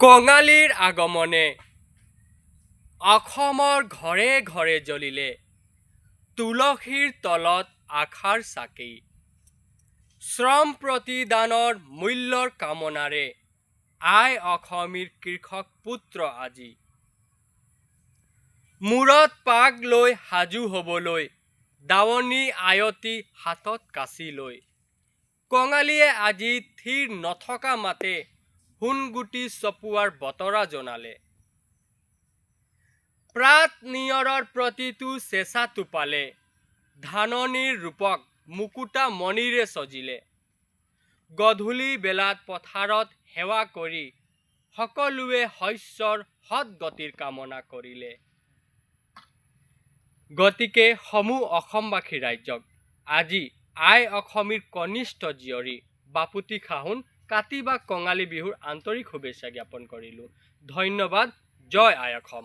কঙালীৰ আগমনে অসমৰ ঘৰে ঘৰে জ্বলিলে তুলসীৰ তলত আশাৰ চাকি। শ্ৰম প্ৰতিদানৰ মূল্যৰ কামনাৰে আই অসমীৰ কৃষক পুত্ৰ আজি। মূৰত পাগ লৈ সাজু হ'বলৈ দাৱনী আয়তী হাতত কাঁচি লৈ। কঙালীয়ে আজি থিৰ নথকা মাতে সোণগুটি চপোৱাৰ বতৰা জনালে। প্ৰাত নিয়ৰৰ প্ৰতিটো চেঁচা টোপালে ধাননিৰ ৰূপক মুকুতা মণিৰে সজিলে। গধূলি বেলাত পথাৰত সেৱা কৰি সকলোৱে শস্যৰ সৎগতিৰ কামনা কৰিলে। গতিকে সমূহ অসমবাসী ৰাইজক আজি আই অসমীৰ কনিষ্ঠ জীয়ৰী বাপুতি খাহুন কাতি বা কঙালী বিহুৰ আন্তৰিক শুভেচ্ছা জ্ঞাপন কৰিলোঁ। ধন্যবাদ। জয় আই অসম।